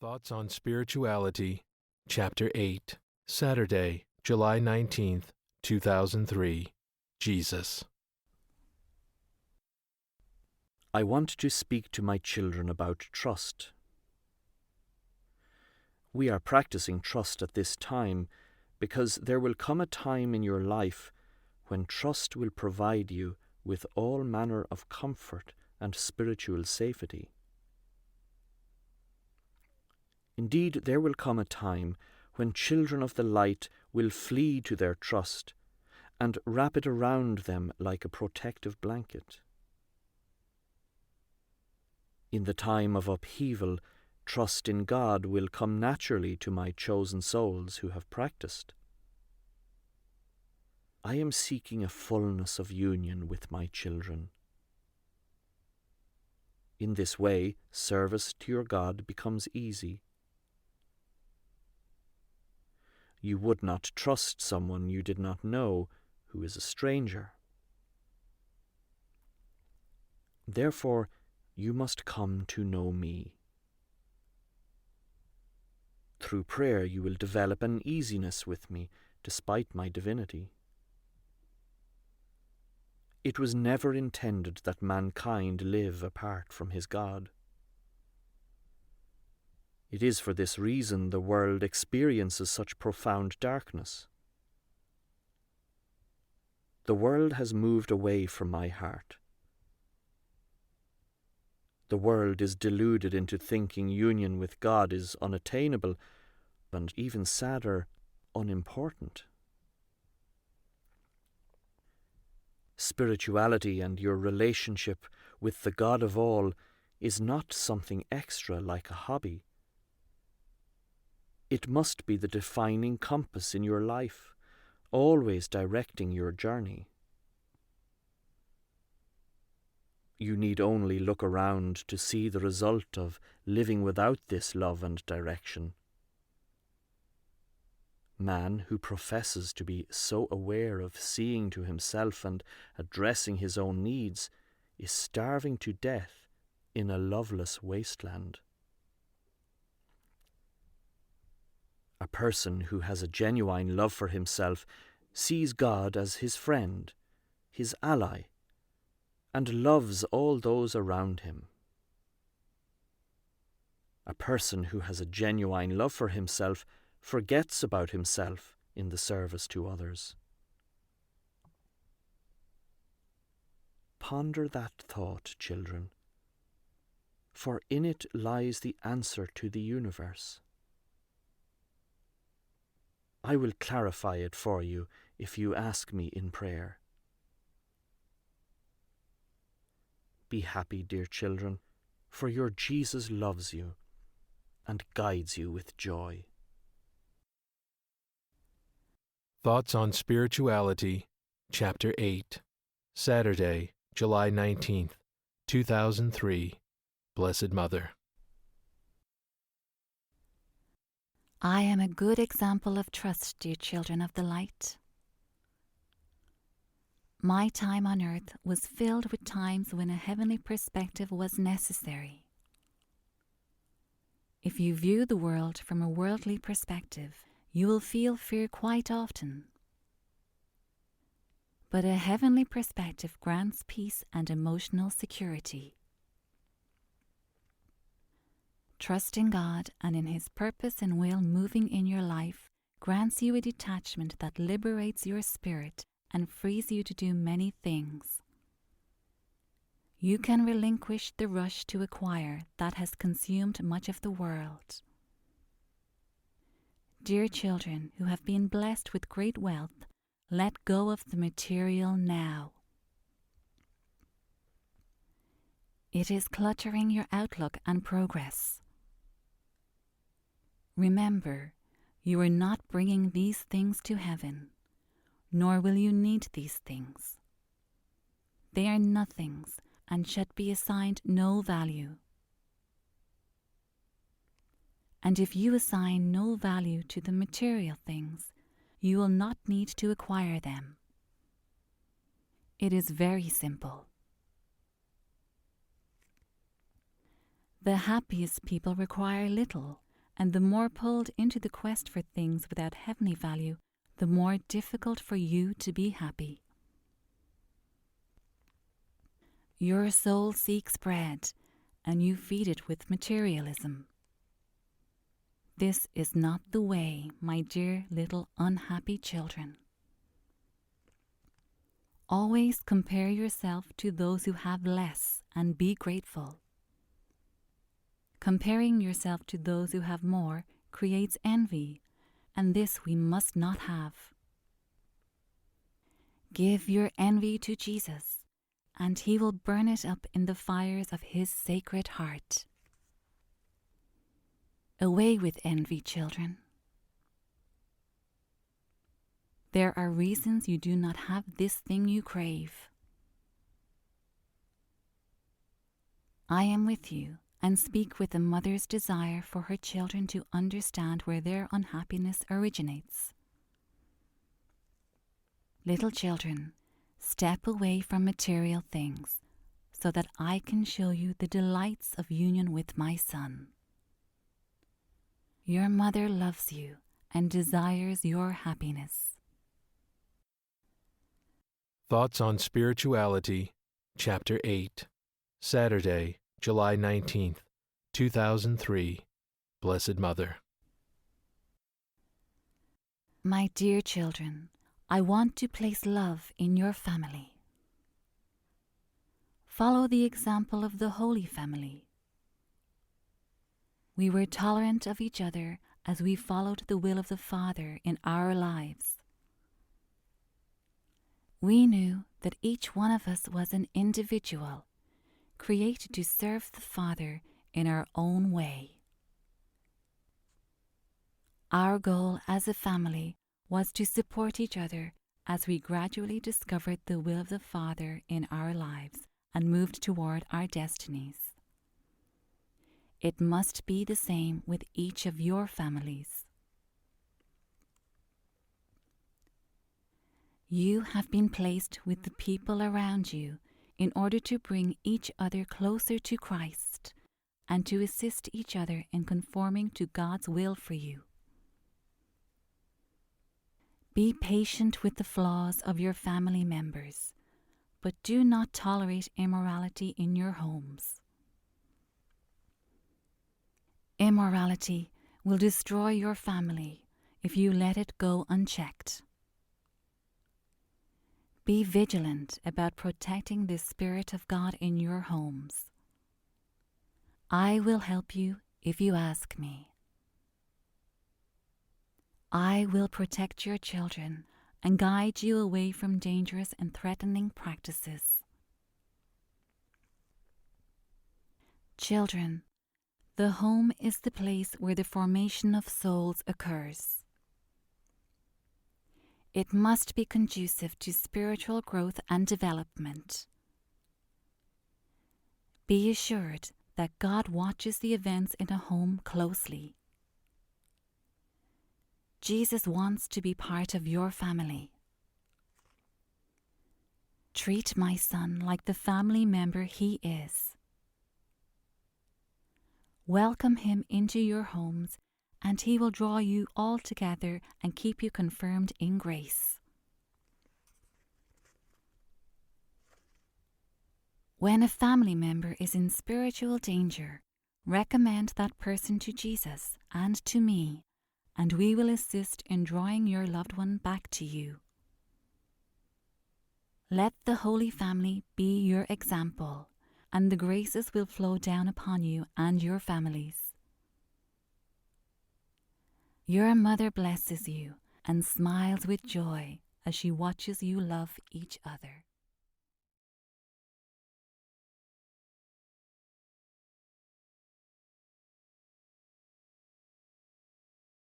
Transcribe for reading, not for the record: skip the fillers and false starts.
Thoughts on Spirituality, Chapter 8, Saturday, July 19th, 2003. Jesus. I want to speak to my children about trust. We are practicing trust at this time because there will come a time in your life when trust will provide you with all manner of comfort and spiritual safety. Indeed, there will come a time when children of the light will flee to their trust and wrap it around them like a protective blanket. In the time of upheaval, trust in God will come naturally to my chosen souls who have practiced. I am seeking a fullness of union with my children. In this way, service to your God becomes easy. You would not trust someone you did not know, who is a stranger. Therefore, you must come to know me. Through prayer you will develop an easiness with me, despite my divinity. It was never intended that mankind live apart from his God. It is for this reason the world experiences such profound darkness. The world has moved away from my heart. The world is deluded into thinking union with God is unattainable and, even sadder, unimportant. Spirituality and your relationship with the God of all is not something extra like a hobby. It must be the defining compass in your life, always directing your journey. You need only look around to see the result of living without this love and direction. Man who professes to be so aware of seeing to himself and addressing his own needs is starving to death in a loveless wasteland. A person who has a genuine love for himself sees God as his friend, his ally, and loves all those around him. A person who has a genuine love for himself forgets about himself in the service to others. Ponder that thought, children, for in it lies the answer to the universe. I will clarify it for you if you ask me in prayer. Be happy, dear children, for your Jesus loves you and guides you with joy. Thoughts on Spirituality, Chapter 8, Saturday, July 19th, 2003. Blessed Mother. I am a good example of trust, dear children of the light. My time on earth was filled with times when a heavenly perspective was necessary. If you view the world from a worldly perspective, you will feel fear quite often. But a heavenly perspective grants peace and emotional security. Trust in God and in His purpose and will moving in your life grants you a detachment that liberates your spirit and frees you to do many things. You can relinquish the rush to acquire that has consumed much of the world. Dear children who have been blessed with great wealth, let go of the material now. It is cluttering your outlook and progress. Remember, you are not bringing these things to heaven, nor will you need these things. They are nothings and should be assigned no value. And if you assign no value to the material things, you will not need to acquire them. It is very simple. The happiest people require little, and the more pulled into the quest for things without heavenly value, the more difficult for you to be happy. Your soul seeks bread, and you feed it with materialism. This is not the way, my dear little unhappy children. Always compare yourself to those who have less and be grateful. Comparing yourself to those who have more creates envy, and this we must not have. Give your envy to Jesus, and he will burn it up in the fires of his sacred heart. Away with envy, children. There are reasons you do not have this thing you crave. I am with you and speak with a mother's desire for her children to understand where their unhappiness originates. Little children, step away from material things so that I can show you the delights of union with my Son. Your mother loves you and desires your happiness. Thoughts on Spirituality, Chapter 8, Saturday, July 19th, 2003, Blessed Mother. My dear children, I want to place love in your family. Follow the example of the Holy Family. We were tolerant of each other as we followed the will of the Father in our lives. We knew that each one of us was an individual, created to serve the Father in our own way. Our goal as a family was to support each other as we gradually discovered the will of the Father in our lives and moved toward our destinies. It must be the same with each of your families. You have been placed with the people around you in order to bring each other closer to Christ and to assist each other in conforming to God's will for you. Be patient with the flaws of your family members, but do not tolerate immorality in your homes. Immorality will destroy your family if you let it go unchecked. Be vigilant about protecting the Spirit of God in your homes. I will help you if you ask me. I will protect your children and guide you away from dangerous and threatening practices. Children, the home is the place where the formation of souls occurs. It must be conducive to spiritual growth and development. Be assured that God watches the events in a home closely. Jesus wants to be part of your family. Treat my son like the family member he is. Welcome him into your homes, and he will draw you all together and keep you confirmed in grace. When a family member is in spiritual danger, recommend that person to Jesus and to me, and we will assist in drawing your loved one back to you. Let the Holy Family be your example, and the graces will flow down upon you and your families. Your mother blesses you and smiles with joy as she watches you love each other.